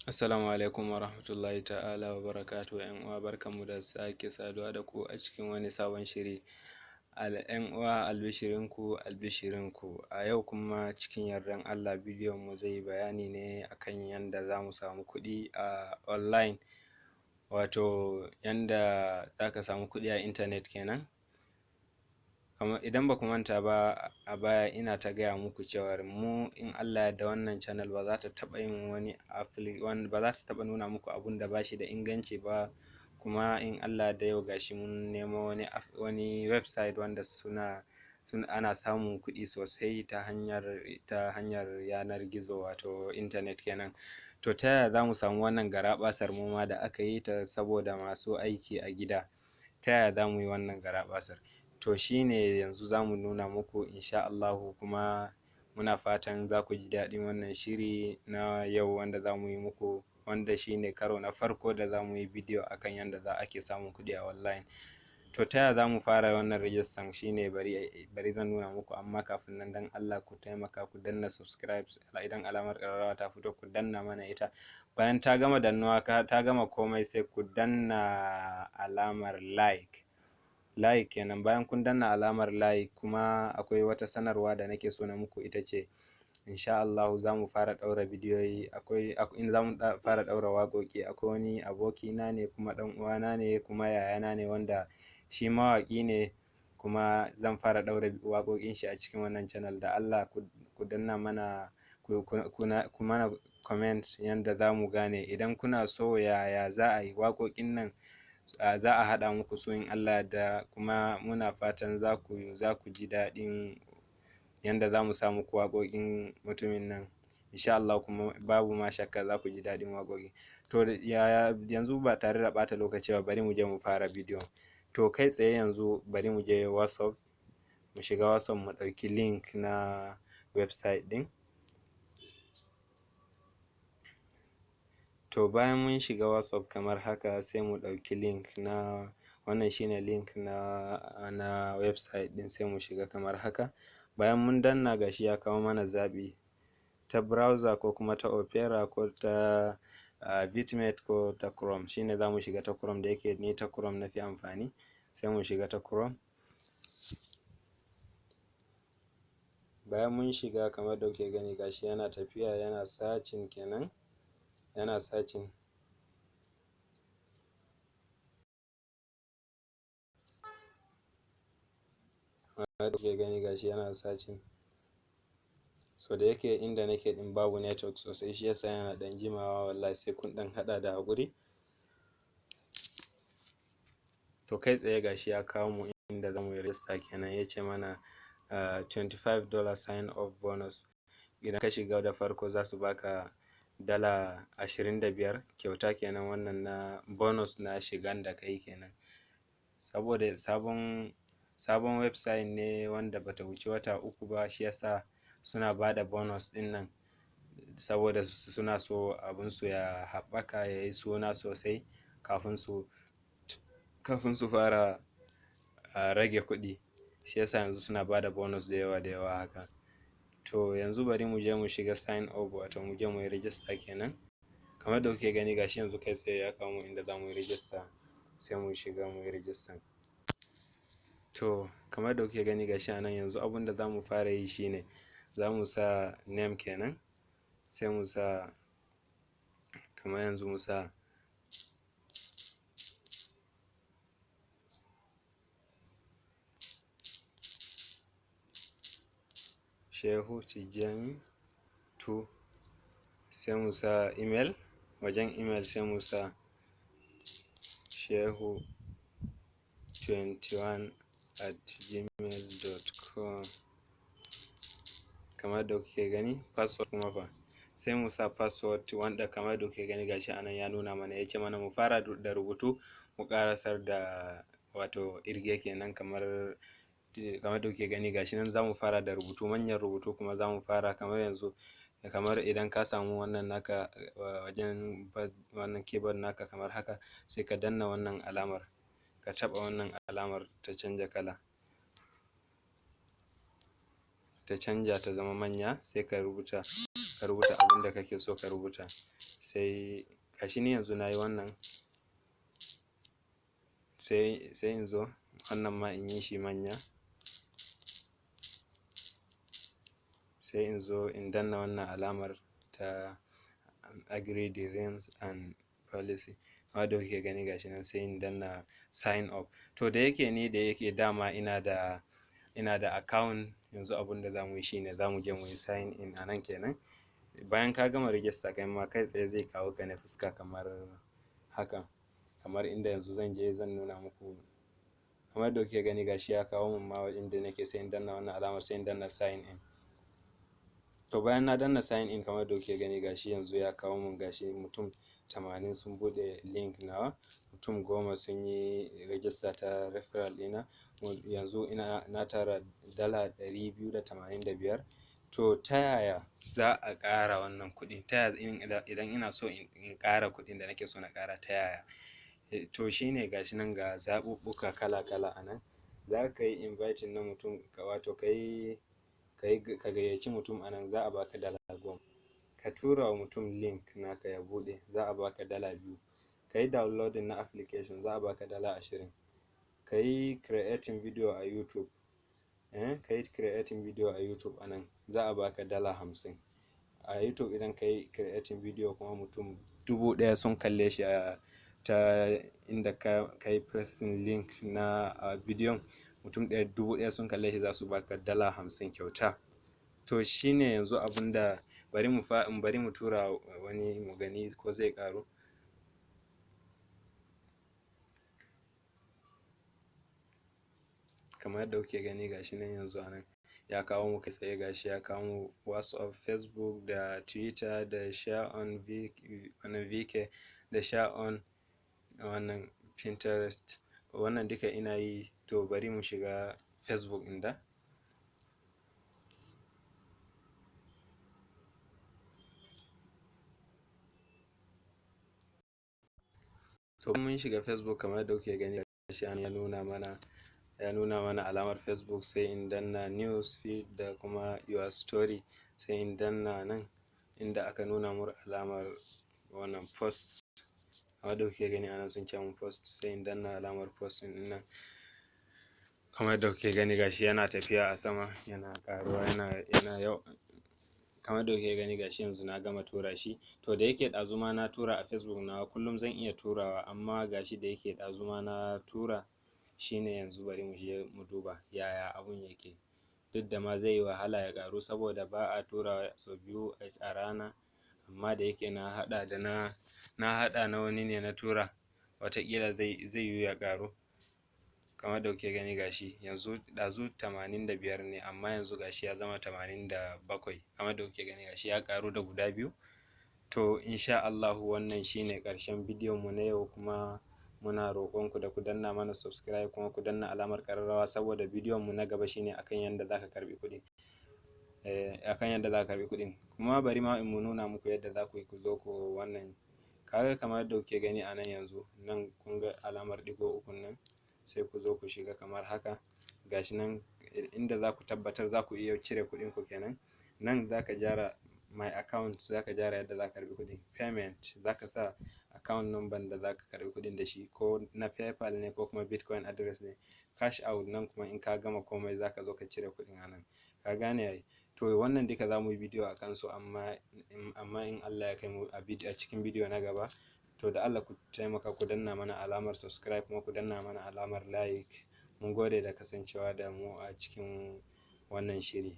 Assalamu alaikum wa rahmatullahi ta'ala wa barakatu. ‘Yan uwa barkanmu da sake saduwa da ku a cikin wani sabon shiri. ‘Yan uwa albishirinku a yau kuma cikin yardan Allah bidiyon mu zai bayani ne akan yanda za mu samu kuɗi a online, wato yanda za ka samu kuɗi a intanet kenan. Idan ba ku manta ba, a baya ina ta gaya muku cewa mu in Allah ya yarda wannan channel ba za ta taɓa yin ba za ta taɓa nuna muku abun da ba shi da inganci ba. Kuma in Allah da yau gashi mun nemo wani website wanda ana samun kuɗi sosai ta hanyar yanar gizo, wato intanet kenan. To ta yaya za mu samu wannan garaɓasar mu ma da aka yi ta saboda masu aiki a gida? Ta yaya za mu yi wannan garaɓasar? To shi ne yanzu za mu nuna muku insha Allahu, kuma muna fatan za ku ji daɗin wannan shiri na yau wanda za mu yi muku, wanda shi ne karo na farko da za mu yi bidiyo akan yanda ake samun kuɗi a online. To ta yaya za mu fara wannan rijistan? Shi ne bari zan nuna muku, amma kafin nan dan Allah ku taimaka ku danna subscribe, idan alamar ƙararrawa ta fito ku danna mana ita. Bayan ta gama dannuwa ta gama komai sai ku danna alamar like kenan. Bayan kun danna alamar like kuma akwai wata sanarwa da nake so na muku, ita ce insha Allah za mu fara ɗaura bidiyoyi, za mu fara ɗaura waƙoƙi. Akwai wani abokina ne kuma ɗan uwana ne kuma yayana ne wanda shi mawaƙi ne, kuma zan fara ɗaura waƙoƙin shi a cikin wannan channel. Da Allah ku danna mana ku mana comment yanda za mu gane idan kuna so yaya za a yi waƙoƙin nan. Za a haɗa muku su in Allah da, kuma muna fatan za ku ji daɗin yanda za mu sa muku waƙoƙin mutumin nan insha Allah, kuma babu ma shakka za ku ji daɗin waƙoƙi. To yanzu ba tare da ɓata lokaci ba, bari mu je mu fara bidiyon. To kai tsaye yanzu bari mu je WhatsApp, mu shiga WhatsApp mu ɗauki link na website ɗin. To bayan mun shiga WhatsApp kamar haka sai mu ɗauki link na wannan, shine link na website ɗin, sai mu shiga kamar haka. Bayan mun danna gashi ya kawo mana zaɓi ta browser ko kuma ta Opera ko ta Vidmate ko ta Chrome. Shine za mu shiga ta Chrome, da yake ni ta Chrome na fi amfani, sai mu shiga ta Chrome. Bayan mun shiga kamar da kuke gani gashi yana tafiya, yana searching kenan, yana searching. Kamar da kuke gani gashi yana searching. So da yake inda nake ɗin babu network sosai, shi yasa yana ɗan jimawa wallahi, sai kun ɗan haɗa da haƙuri. To kai tsaye gashi ya kawo mu inda za mu yi register kenan, ya ce mana $25 sign up bonus. Idan ka shiga da farko za su baka $25 kyauta kenan. Wannan na bonus na shigan da kai kenan, saboda sabon website ne wanda bata wuce wata 3 ba, shi yasa suna bada bonus ɗin nan, saboda suna so abunsu ya haɓaka ya yi suna sosai kafin su fara rage kuɗi. Shi yasa yanzu suna bada bonus da yawa haka. To yanzu bari mu je mu shiga sign up, wato mu je mu yi register kenan. Kamar da kuke gani gashi yanzu kai tsaye ya kawo mu inda za mu yi register, sai mu shiga mu yi register. To kamar da kuke gani gashi anan, yanzu abun da za mu fara yi shine za mu sa name kenan, sai mu sa kamar yanzu mu sa Shehu Tijjani 2, sai mu sa email. Wajen email sai mu sa shehu21@gmail.com kamar da kuke gani. Password kuma fa sai mu sa password wanda kamar da kuke gani gashi anan ya nuna mana, ya ce mana mu fara da rubutu mu ƙarasar da wato irge kenan. Kamar da kuke gani gashi nan za mu fara da rubutu, manyan rubutu kuma za mu fara kamar yanzu. Kamar idan ka samu wannan naka wajen wannan keyboard naka kamar haka, sai ka danna wannan alamar, ka taɓa wannan alamar ta canja kala, ta canja ta zama manya, sai ka rubuta abin da kake so ka rubuta, sai gashi ni yanzu nayi wannan, sai in zo wannan ma in yi shi manya, sai in zo in danna wannan alamar ta agree the terms and policy wadda kuke gani gashi nan, sai in danna sign up. To da yake dama ina da account, yanzu abun da zamu yi shine zamu je mu yi sign in a nan kenan. Bayan ka gama register kai ma kai tsaye zai kawo ka ne fuska kamar haka, kamar inda yanzu zan je zan nuna muku, kamar da kuke gani gashi ya kawo min ma inda nake, sai in danna wannan alamar, sai in danna sign in. To bayan na danna sign in kamar da kuke gani gashi yanzu ya kawo mun, gashi mutum 80 sun bude link nawa, mutum 10 sun yi register ta referral ɗina, yanzu na tara dala 285. To ta yaya za a ƙara wannan kuɗi? Ta yaya idan ina so in ƙara kuɗin da nake so na ƙara, ta yaya? To shine gashi nan ga zaɓuɓɓuka kala-kala a nan. Za ka yi inviting na mutum, wato ka gayyaci mutum a nan, za a baka dala 10. Ka tura wa mutum link naka ya buɗe, za a baka dala 2. Ka yi downloading na application, za a baka dala 20. Ka yi creating video a YouTube, a nan za a baka dala 50. A YouTube idan ka yi creating video kuma mutum 1000 sun kalle shi ta inda ka yi pressing link na bidiyon, mutum 1000 sun kalle shi, za su baka dala 50 kyauta. To shine yanzu abunda bari mu tura wani mu gani ko zai ƙaru. Kamar yadda kuke gani gashi nan yanzu a nan ya kawo mu kai tsaye, gashi ya kawo mu WhatsApp, Facebook da Twitter da share on VK da share on wannan Pinterest. Wannan duka ina yi. To bari mu shiga Facebook inda. To mun shiga Facebook kamar yadda kuke gani gashi ya nuna mana alamar Facebook, sai in danna news feed da kuma your story, sai in danna nan inda aka nuna mun alamar wannan post, kamar da kuke gani anan sun ce mun post, sai in danna alamar post din nan. Kamar da kuke gani gashi yana tafiya a sama, yana ƙaruwa, yana yau. Kamar da kuke gani gashi yanzu na gama tura shi. To da yake ɗazu ma na tura a Facebook na, kullum zan iya turawa, amma gashi da yake ɗazu ma na tura, shine yanzu bari mu je mu duba yaya abun yake. Duk da ma zai yi wahala ya ƙaru saboda ba a turawa sau biyu a rana, amma da yake na haɗa na wani ne na tura, wataƙila zai yiwu ya ƙaru. Kamar da kuke gani gashi yanzu ɗazu 85 ne, amma yanzu gashi ya zama 87. Kamar da kuke gani gashi ya ƙaru da guda 2. To insha Allahu wannan shine ƙarshen bidiyon mu na yau, kuma muna roƙon ku da ku danna mana subscribe kuma ku danna alamar ƙararrawa, saboda bidiyon mu na gaba shine akan yanda zaka karɓi kuɗin. Kuma bari ma in mu nuna muku yadda za ku yi ku zo ku wannan. Kaga kamar yadda kuke gani a nan yanzu, nan kun ga alamar ɗigo 3 nan, sai ku zo ku shiga kamar haka. Gashi nan inda za ku tabbatar za ku iya cire kuɗin ku kenan. Nan za ka gyara my account, za ka gyara yadda za ka karɓi kuɗin. Payment za ka sa account number da za ka karɓi kuɗin da shi, ko na PayPal ne ko kuma Bitcoin address ne. Cash out nan kuma in ka gama komai za ka zo ka cire kuɗin a nan. Ka gane ai? To wannan duka za mu yi bidiyo a kansu, amma in Allah ya kai mu a cikin bidiyo na gaba. To da Allah ku taimaka ku danna mana alamar subscribe kuma ku danna mana alamar like. Mun gode da kasancewa da mu a cikin wannan shiri.